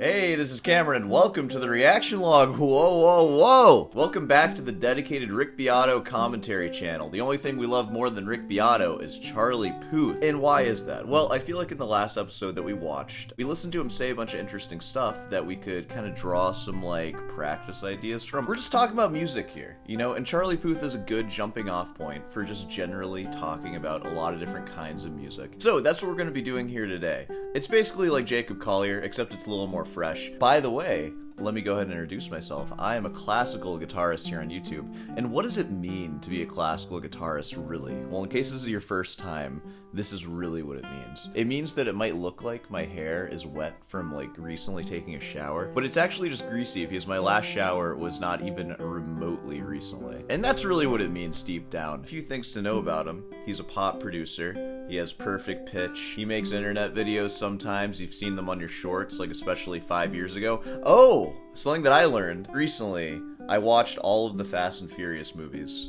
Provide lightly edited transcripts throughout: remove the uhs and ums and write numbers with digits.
Hey, this is Cameron, and welcome to the reaction log. Whoa. Welcome back to the dedicated Rick Beato commentary channel. The only thing we love more than Rick Beato is Charlie Puth. And why is that? Well, I feel like in the last episode that we watched, we listened to him say a bunch of interesting stuff that we could kind of draw some, practice ideas from. We're just talking about music here, you know, and Charlie Puth is a good jumping off point for just generally talking about a lot of different kinds of music. So that's what we're going to be doing here today. It's basically like Jacob Collier, except it's a little more fresh. By the way, let me go ahead and introduce myself. I am a classical guitarist here on YouTube. And what does it mean to be a classical guitarist, really? Well, in case this is your first time, this is really what it means. It means that it might look like my hair is wet from, recently taking a shower, but it's actually just greasy because my last shower was not even remotely recently. And that's really what it means deep down. A few things to know about him. He's a pop producer. He has perfect pitch. He makes internet videos sometimes. You've seen them on your shorts, especially 5 years ago. Oh! Something that I learned recently, I watched all of the Fast and Furious movies.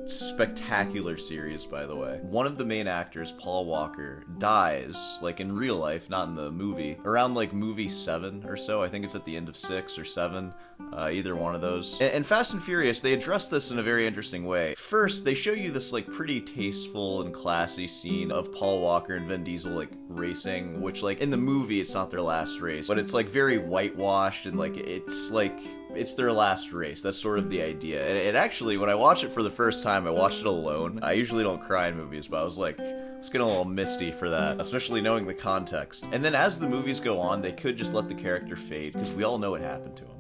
Spectacular series, by the way. One of the main actors, Paul Walker, dies, in real life, not in the movie, around movie 7 or so. I think it's at the end of 6 or 7, either one of those. And Fast and Furious, they address this in a very interesting way. First, they show you this pretty tasteful and classy scene of Paul Walker and Vin Diesel racing, which in the movie it's not their last race, but it's very whitewashed and it's their last race. That's sort of the idea. And it actually, when I watched it for the first time, I watched it alone. I usually don't cry in movies, but I was it's getting a little misty for that, especially knowing the context. And then as the movies go on, they could just let the character fade, because we all know what happened to him.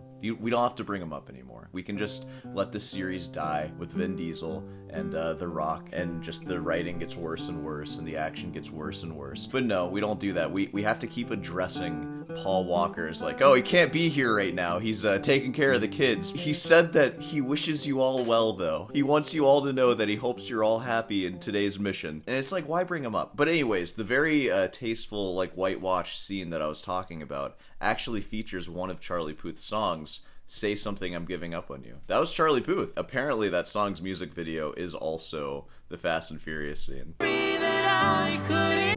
We don't have to bring him up anymore. We can just let the series die with Vin Diesel and The Rock, and just the writing gets worse and worse, and the action gets worse and worse. But no, we don't do that. We have to keep addressing Paul Walker as oh, he can't be here right now. He's taking care of the kids. He said that he wishes you all well, though. He wants you all to know that he hopes you're all happy in today's mission. And it's why bring him up? But anyways, the very tasteful, whitewashed scene that I was talking about actually features one of Charlie Puth's songs, Say Something I'm Giving Up on You. That was Charlie Puth. Apparently that song's music video is also the Fast and Furious scene.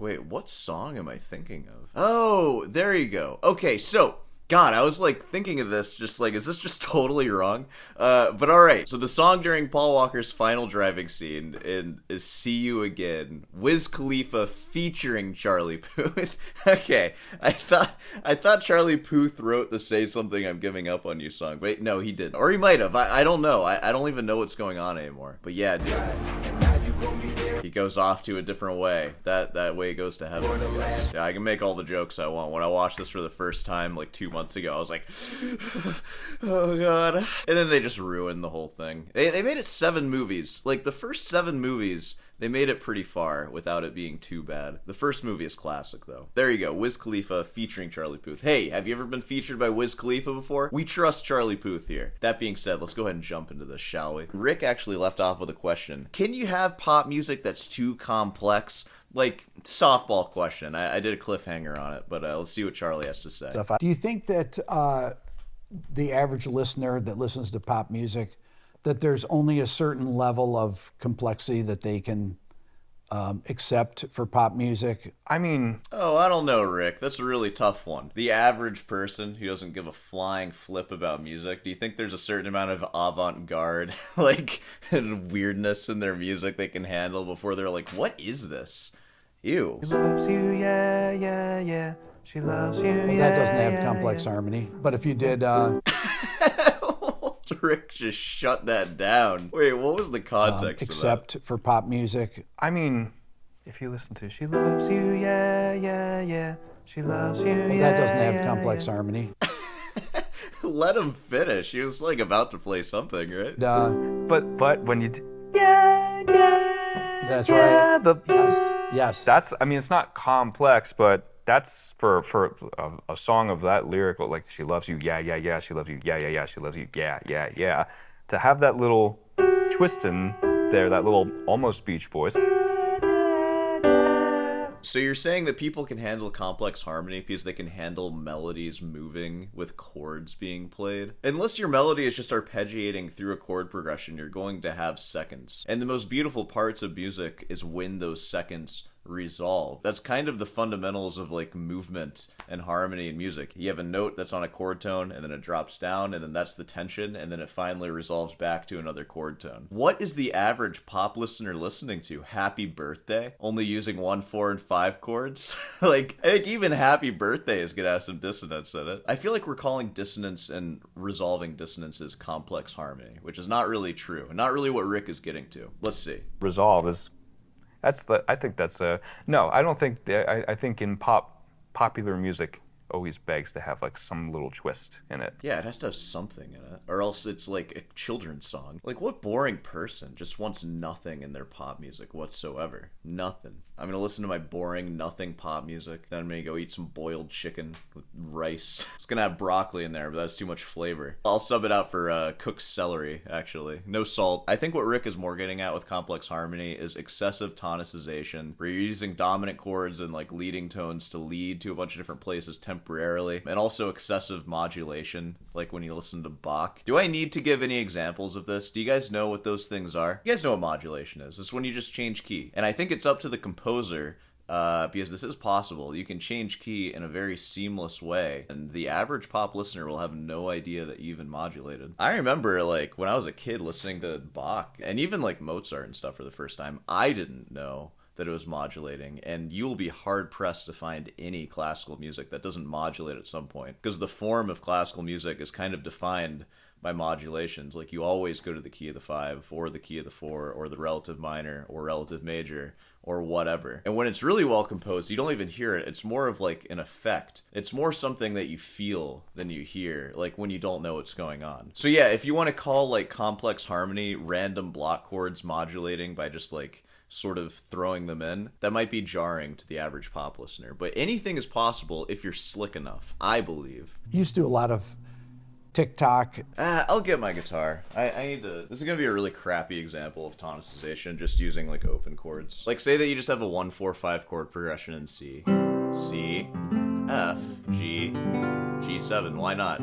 Wait, what song am I thinking of? Oh, there you go. Okay, so, God, I was thinking of this, just is this just totally wrong? But alright, so the song during Paul Walker's final driving scene is See You Again, Wiz Khalifa featuring Charlie Puth. Okay, I thought Charlie Puth wrote the Say Something I'm Giving Up on You song, but no, he didn't. Or he might have, I don't know, I don't even know what's going on anymore. But yeah, dude. He goes off to a different way. That way goes to heaven, I guess. Yeah, I can make all the jokes I want. When I watched this for the first time, 2 months ago, I was oh god. And then they just ruined the whole thing. They made it 7 movies. The first 7 movies, they made it pretty far without it being too bad. The first movie is classic, though. There you go, Wiz Khalifa featuring Charlie Puth. Hey, have you ever been featured by Wiz Khalifa before? We trust Charlie Puth here. That being said, let's go ahead and jump into this, shall we? Rick actually left off with a question. Can you have pop music that's too complex? Softball question. I did a cliffhanger on it, but let's see what Charlie has to say. Do you think that the average listener that listens to pop music, that there's only a certain level of complexity that they can accept for pop music? I don't know, Rick. That's a really tough one. The average person who doesn't give a flying flip about music, do you think there's a certain amount of avant-garde, and weirdness in their music they can handle before they're what is this? Ew. She loves you, yeah, yeah, yeah. She loves you, well, that doesn't have complex harmony. But if you did... Rick just shut that down. Wait, what was the context of that? Except for pop music. If you listen to She Loves You, yeah, yeah, yeah. She loves you, well, yeah, that doesn't have yeah, complex yeah. harmony. Let him finish. He was about to play something, right? But when you yeah, yeah. That's yeah, right. Yes. That's it's not complex, but that's for a song of that lyrical, she loves you, yeah, yeah, yeah, she loves you, yeah, yeah, yeah, she loves you, yeah, yeah, yeah. To have that little twist in there, that little almost Beach Boys. So you're saying that people can handle complex harmony because they can handle melodies moving with chords being played? Unless your melody is just arpeggiating through a chord progression, you're going to have seconds. And the most beautiful parts of music is when those seconds resolve. That's kind of the fundamentals of like movement and harmony in music. You have a note that's on a chord tone, and then it drops down, and then that's the tension, and then it finally resolves back to another chord tone. What is the average pop listener listening to? Happy Birthday? Only using 1, 4, and 5 chords? Like, I think even Happy Birthday is gonna have some dissonance in it. I feel like we're calling dissonance and resolving dissonances complex harmony, which is not really true. Not really what Rick is getting to. Let's see. Resolve is, I think that's a, no, I don't think, I think in popular music always begs to have like some little twist in it. Yeah, it has to have something in it, or else it's like a children's song. Like, what boring person just wants nothing in their pop music whatsoever? Nothing. I'm gonna listen to my boring, nothing pop music, then I'm gonna go eat some boiled chicken with rice. It's gonna have broccoli in there, but that's too much flavor. I'll sub it out for cooked celery, actually. No salt. I think what Rick is more getting at with complex harmony is excessive tonicization, where you're using dominant chords and like leading tones to lead to a bunch of different places temporarily, and also excessive modulation, like when you listen to Bach. Do I need to give any examples of this? Do you guys know what those things are? You guys know what modulation is. It's when you just change key. And I think it's up to the composer, because this is possible. You can change key in a very seamless way, and the average pop listener will have no idea that you even modulated. I remember, like, when I was a kid listening to Bach, and even, like, Mozart and stuff for the first time, I didn't know that it was modulating, and you'll be hard-pressed to find any classical music that doesn't modulate at some point, because the form of classical music is kind of defined by modulations. Like, you always go to the key of the 5, or the key of the 4, or the relative minor, or relative major, or whatever. And when it's really well composed, you don't even hear it. It's more of like an effect. It's more something that you feel than you hear, like when you don't know what's going on. So yeah, if you want to call like complex harmony random block chords modulating by just like sort of throwing them in, that might be jarring to the average pop listener. But anything is possible if you're slick enough, I believe. Used to do a lot of TikTok. I'll get my guitar. I need to. This is gonna be a really crappy example of tonicization, just using like open chords. Like, say that you just have a 1, 4, 5 chord progression in C, C, F, G, G7. Why not?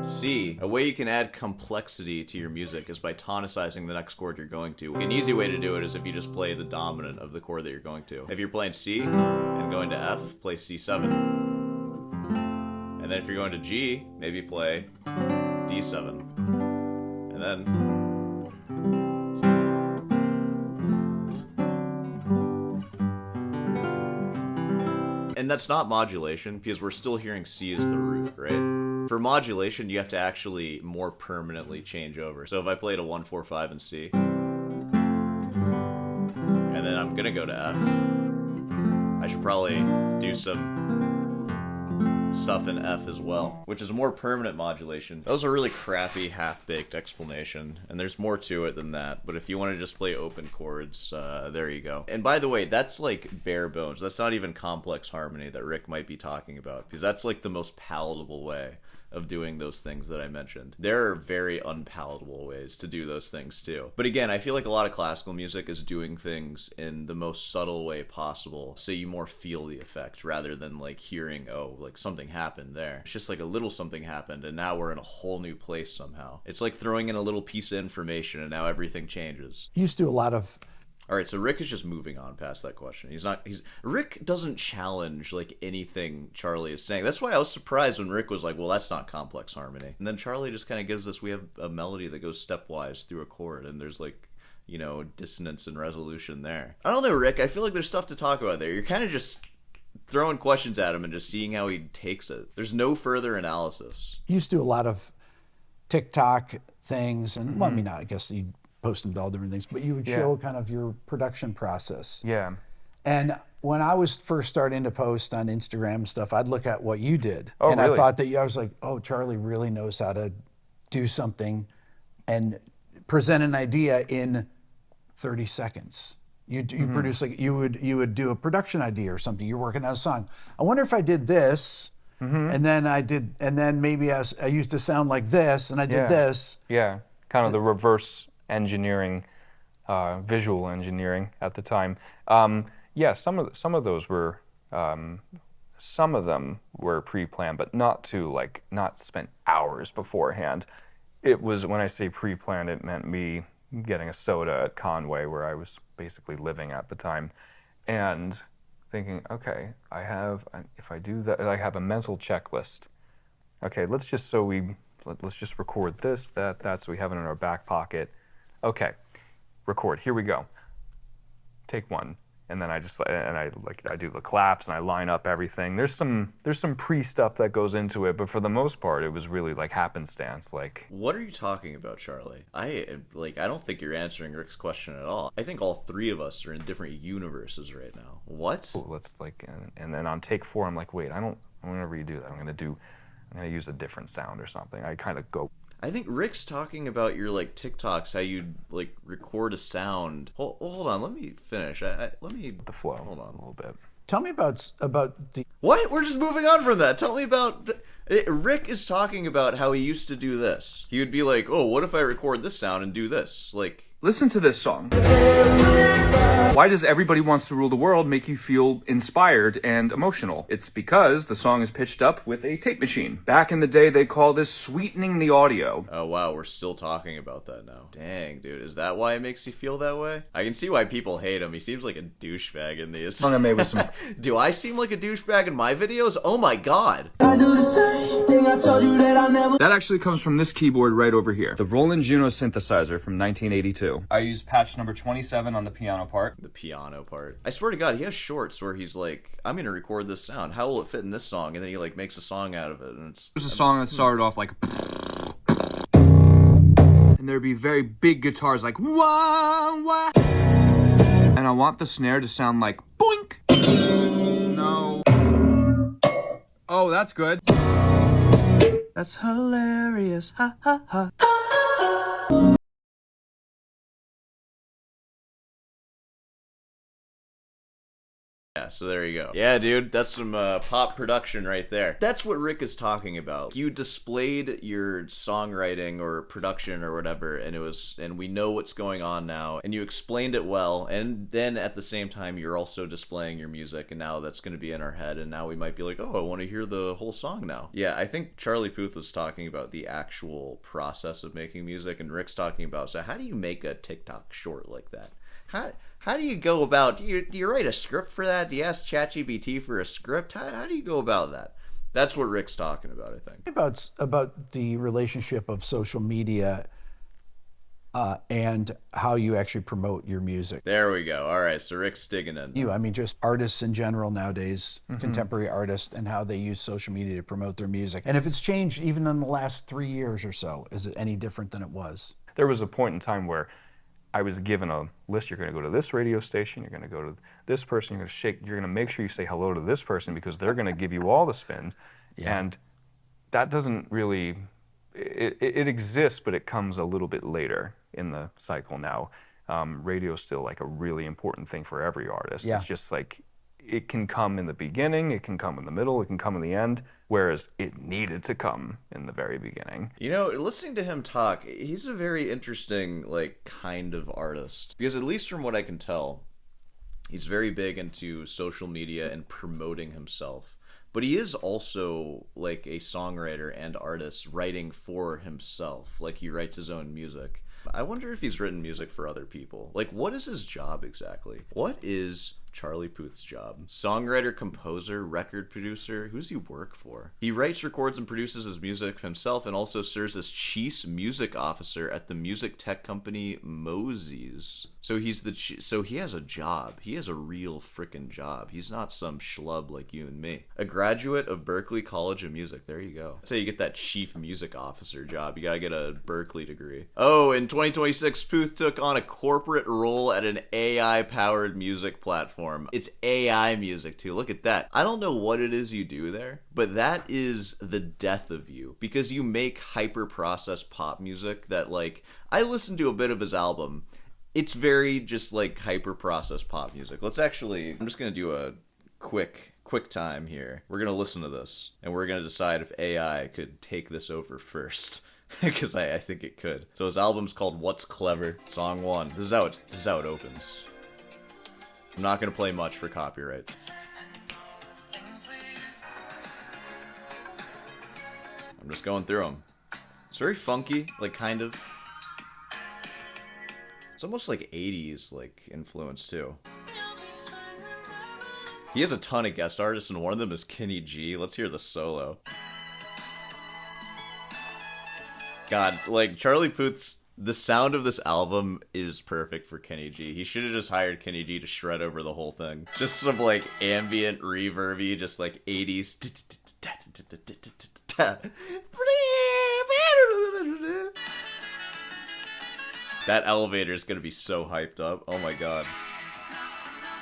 C. A way you can add complexity to your music is by tonicizing the next chord you're going to. An easy way to do it is if you just play the dominant of the chord that you're going to. If you're playing C and going to F, play C7. And then if you're going to G, maybe play D7. And then... And that's not modulation, because we're still hearing C as the root, right? For modulation, you have to actually more permanently change over. So if I played a 1, 4, 5 in C, and then I'm gonna go to F, I should probably do some stuff in F as well, which is a more permanent modulation. That was a really crappy, half-baked explanation, and there's more to it than that, but if you want to just play open chords, there you go. And by the way, that's like bare bones. That's not even complex harmony that Rick might be talking about, because that's like the most palatable way of doing those things that I mentioned. There are very unpalatable ways to do those things too. But again, I feel like a lot of classical music is doing things in the most subtle way possible, so you more feel the effect rather than like hearing, oh, like something happened there. It's just like a little something happened and now we're in a whole new place somehow. It's like throwing in a little piece of information and now everything changes. Used to do a lot of... All right, so Rick is just moving on past that question. Rick doesn't challenge like anything Charlie is saying. That's why I was surprised when Rick was like, well, that's not complex harmony. And then Charlie just kind of gives us, we have a melody that goes stepwise through a chord, and there's like, you know, dissonance and resolution there. I don't know, Rick, I feel like there's stuff to talk about there. You're kind of just throwing questions at him and just seeing how he takes it. There's no further analysis. Used to do a lot of TikTok things, and well, I mean, I guess you post them to all different things, but you would show kind of your production process. Yeah. And when I was first starting to post on Instagram and stuff, I'd look at what you did. Oh, and really? I thought that I was like, oh, Charlie really knows how to do something and present an idea in 30 seconds. You produce like you would do a production idea or something. You're working on a song. I wonder if I did this, and then maybe I used to sound like this, and I did this. Yeah, kind of the reverse engineering, visual engineering at the time. Yeah, some of those were, some of them were pre-planned, but not spent hours beforehand. It was, when I say pre-planned, it meant me getting a soda at Conway, where I was basically living at the time, and thinking, okay, if I do that, I have a mental checklist. Okay, let's just record this, that, so we have it in our back pocket. Okay, record. Here we go. Take one, and then I do the claps and I line up everything. There's some pre stuff that goes into it, but for the most part, it was really like happenstance. Like, what are you talking about, Charlie? I don't think you're answering Rick's question at all. I think all three of us are in different universes right now. What? Let's and then on take 4, I'm like, wait, I'm gonna redo that. I'm gonna use a different sound or something. I kind of go. I think Rick's talking about your like TikToks, how you like record a sound. Hold on, let me finish. Let me The flow. Hold on a little bit. Tell me about the. What? We're just moving on from that. Tell me about. Rick is talking about how he used to do this. He would be like, "Oh, what if I record this sound and do this?" Like, listen to this song. Why does Everybody Wants to Rule the World make you feel inspired and emotional? It's because the song is pitched up with a tape machine. Back in the day, they call this sweetening the audio. oh wow, we're still talking about that now. Dang, dude, is that why it makes you feel that way? I can see why people hate him. He seems like a douchebag in these. Song I made with some... Do I seem like a douchebag in my videos? Oh my god. I do the same thing. I told you that I never. That actually comes from this keyboard right over here. The Roland Juno synthesizer from 1982. I used patch number 27 on the piano part. The piano part. I swear to God, he has shorts where he's like, I'm gonna record this sound. How will it fit in this song? And then he like makes a song out of it. And it's There's a song that started off like... and there'd be very big guitars like... wah, wah. And I want the snare to sound like... boink! No. Oh, that's good. That's hilarious. Ha ha ha. Yeah, so there you go. Yeah, dude, that's some pop production right there. That's what Rick is talking about. You displayed your songwriting or production or whatever, and we know what's going on now, and you explained it well, and then at the same time, you're also displaying your music, and now that's going to be in our head, and now we might be like, oh, I want to hear the whole song now. Yeah, I think Charlie Puth was talking about the actual process of making music, and Rick's talking about, so how do you make a TikTok short like that? How do you go about, do you write a script for that? Do you ask ChatGPT for a script? How do you go about that? That's what Rick's talking about, I think. About the relationship of social media and how you actually promote your music. There we go. All right, so Rick's digging in. I mean, just artists in general nowadays, contemporary artists, and how they use social media to promote their music. And if it's changed even in the last 3 years or so, is it any different than it was? There was a point in time where I was given a list. You're going to go to this radio station. You're going to go to this person. You're going to make sure you say hello to this person because they're going to give you all the spins. Yeah. And that doesn't really, it exists, but it comes a little bit later in the cycle now. Radio's still like a really important thing for every artist. Yeah. It's just like, it can come in the beginning, it can come in the middle, it can come in the end, whereas it needed to come in the very beginning. You know, listening to him talk, he's a very interesting, like, kind of artist. Because at least from what I can tell, he's very big into social media and promoting himself. But he is also, like, a songwriter and artist writing for himself. Like, he writes his own music. I wonder if he's written music for other people. Like, what is his job exactly? What is Charlie Puth's job? Songwriter, composer, record producer? Who does he work for? He writes, records, and produces his music himself and also serves as chief music officer at the music tech company Moses. So so he has a job. He has a real frickin' job. He's not some schlub like you and me. A graduate of Berklee College of Music. There you go. That's how you get that chief music officer job. You gotta get a Berklee degree. Oh, in 2026, Puth took on a corporate role at an AI-powered music platform. It's AI music too. Look at that. I don't know what it is you do there, but that is the death of you because you make hyper-processed pop music that, like, I listened to a bit of his album. It's very just like hyper-processed pop music. I'm just going to do a quick time here. We're going to listen to this and we're going to decide if AI could take this over first. Because I think it could. So his album's called What's Clever, Song 1. This is how it opens. I'm not going to play much for copyright. I'm just going through them. It's very funky, like, kind of. It's almost like 80s, like, influence, too. He has a ton of guest artists, and one of them is Kenny G. Let's hear the solo. God, like, Charlie Puth's, the sound of this album is perfect for Kenny G. He should have just hired Kenny G to shred over the whole thing. Just some, like, ambient reverby, just, like, 80s. That elevator is gonna be so hyped up. Oh my god.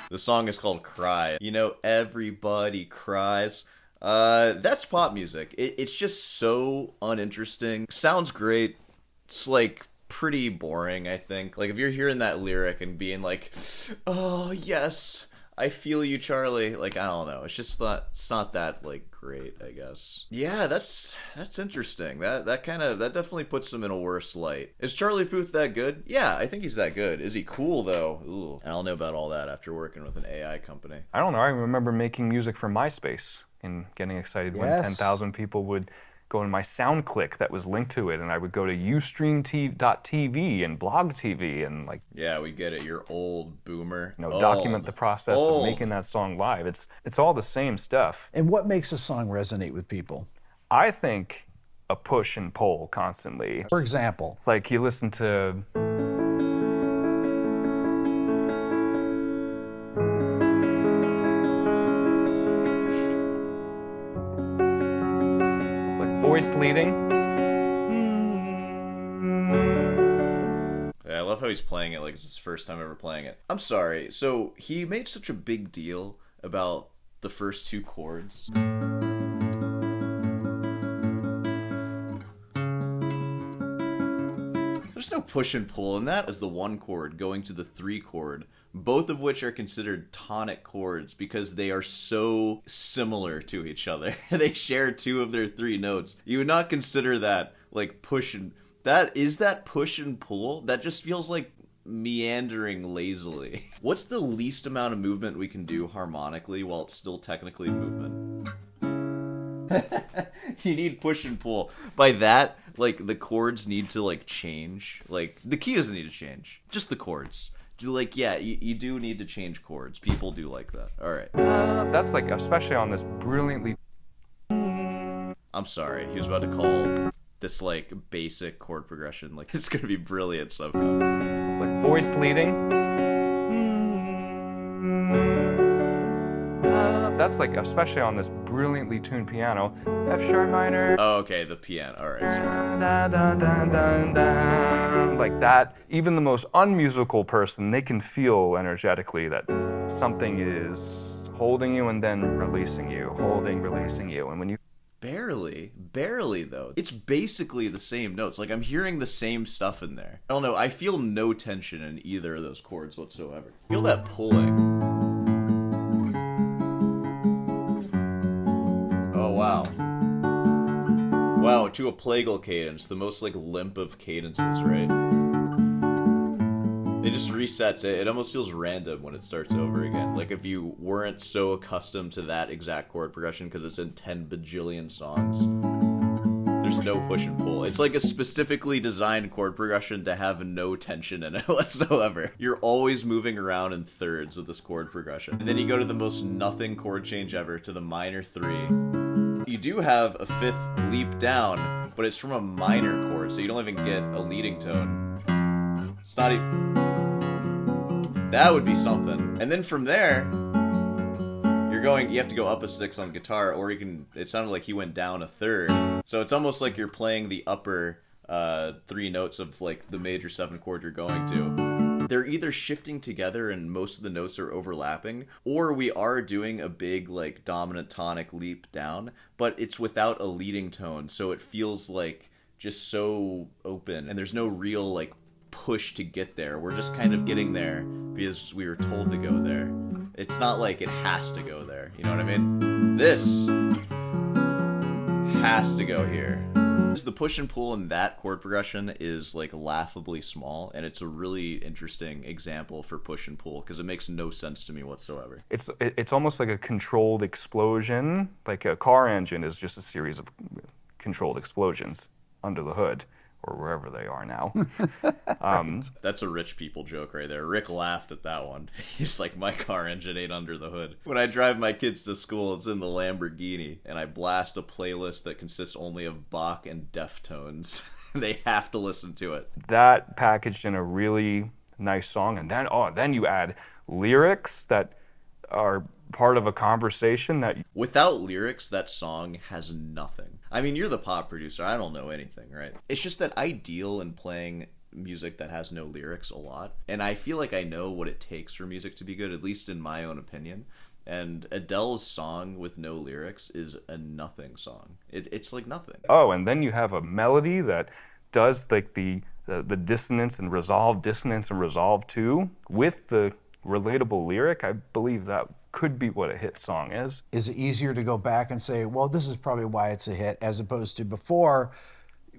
The song is called Cry. You know, everybody cries. That's pop music. It's just so uninteresting. Sounds great. It's like pretty boring, I think. Like if you're hearing that lyric and being like, oh yes, I feel you, Charlie. Like, I don't know. It's not that like great, I guess. Yeah, that's interesting. That definitely puts him in a worse light. Is Charlie Puth that good? Yeah, I think he's that good. Is he cool though? Ooh. I don't know about all that after working with an AI company. I don't know. I remember making music for MySpace and getting excited when 10,000 people would go in my SoundClick that was linked to it, and I would go to Ustream.tv and Blog TV and like... Yeah, we get it. You're old boomer. Document the process of making that song live. It's all the same stuff. And what makes a song resonate with people? I think a push and pull constantly. For example? Like you listen to... voice leading. Yeah, I love how he's playing it like it's his first time ever playing it. I'm sorry, so he made such a big deal about the first two chords. There's no push and pull in that as the one chord going to the three chord, both of which are considered tonic chords because they are so similar to each other. They share two of their three notes. You would not consider that like push and... That push and pull? That just feels like meandering lazily. What's the least amount of movement we can do harmonically while it's still technically movement? You need push and pull. By that, like, the chords need to, like, change. Like, the key doesn't need to change. Just the chords. Like, yeah, you do need to change chords. People do like that. Alright. That's, like, especially on this brilliantly... I'm sorry. He was about to call this, like, basic chord progression. Like, it's gonna be brilliant somehow. Like, voice leading. That's like, especially on this brilliantly tuned piano, F sharp minor. Oh, okay, the piano. All right. Like that. Even the most unmusical person, they can feel energetically that something is holding you and then releasing you, holding, releasing you. And when you... Barely though. It's basically the same notes. Like, I'm hearing the same stuff in there. I don't know, I feel no tension in either of those chords whatsoever. I feel that pulling. Wow. Wow, to a plagal cadence, the most, like, limp of cadences, right? It just resets it. It almost feels random when it starts over again. Like, if you weren't so accustomed to that exact chord progression because it's in 10 bajillion songs, there's no push and pull. It's like a specifically designed chord progression to have no tension in it whatsoever. You're always moving around in thirds with this chord progression. And then you go to the most nothing chord change ever to the minor 3. You do have a fifth leap down, but it's from a minor chord, so you don't even get a leading tone. It's not even... That would be something. And then from there, you have to go up a 6 on guitar, or you can... It sounded like he went down a third. So it's almost like you're playing the upper 3 notes of, like, the major 7 chord you're going to. They're either shifting together and most of the notes are overlapping, or we are doing a big, like, dominant tonic leap down, but it's without a leading tone, so it feels like just so open, and there's no real, like, push to get there. We're just kind of getting there because we were told to go there. It's not like it has to go there, you know what I mean? This has to go here. The push and pull in that chord progression is, like, laughably small, and it's a really interesting example for push and pull because it makes no sense to me whatsoever. It's almost like a controlled explosion. Like a car engine is just a series of controlled explosions under the hood, or wherever they are now. That's a rich people joke right there. Rick laughed at that one. He's like, my car engine ain't under the hood. When I drive my kids to school, it's in the Lamborghini, and I blast a playlist that consists only of Bach and Deftones. They have to listen to it. That packaged in a really nice song, and then you add lyrics that are part of a conversation that... Without lyrics, that song has nothing. I mean, you're the pop producer. I don't know anything, right? It's just that I deal in playing music that has no lyrics a lot, and I feel like I know what it takes for music to be good, at least in my own opinion. And Adele's song with no lyrics is a nothing song. It's like nothing. Oh, and then you have a melody that does like the dissonance and resolve too, with the relatable lyric. I believe that could be what a hit song is. Is it easier to go back and say, well, this is probably why it's a hit, as opposed to before,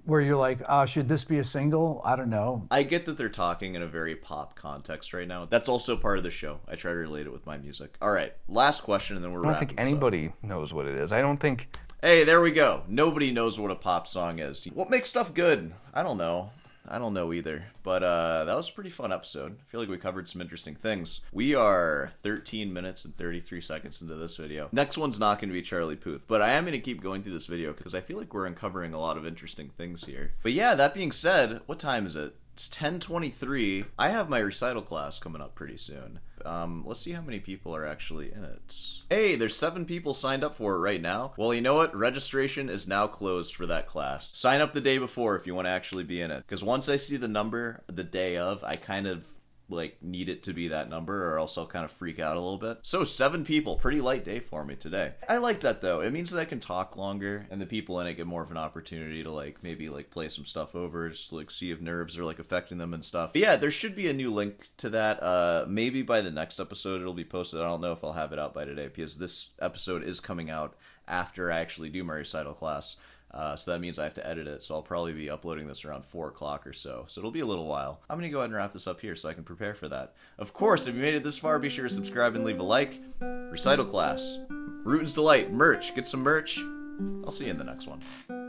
where you're like, should this be a single? I don't know. I get that they're talking in a very pop context right now. That's also part of the show. I try to relate it with my music. All right, last question, and then we're wrapping. I don't think anybody knows what it is. I don't think... Hey, there we go. Nobody knows what a pop song is. What makes stuff good? I don't know. I don't know either. But that was a pretty fun episode. I feel like we covered some interesting things. We are 13 minutes and 33 seconds into this video. Next one's not going to be Charlie Puth, but I am going to keep going through this video because I feel like we're uncovering a lot of interesting things here. But yeah, that being said, what time is it? It's 10:23. I have my recital class coming up pretty soon. Let's see how many people are actually in it. Hey, there's 7 people signed up for it right now. Well, you know what? Registration is now closed for that class. Sign up the day before if you want to actually be in it. Because once I see the number the day of, I kind of like need it to be that number, or else I'll kind of freak out a little bit. So 7 people, pretty light day for me today. I like that though. It means that I can talk longer, and the people in it get more of an opportunity to like maybe like play some stuff over, just like see if nerves are like affecting them and stuff. But yeah, there should be a new link to that. Maybe by the next episode it'll be posted. I don't know if I'll have it out by today, because this episode is coming out after I actually do my recital class. So that means I have to edit it, so I'll probably be uploading this around 4 o'clock or so. So it'll be a little while. I'm going to go ahead and wrap this up here so I can prepare for that. Of course, if you made it this far, be sure to subscribe and leave a like. Recital class, Rootin's Delight, merch, get some merch. I'll see you in the next one.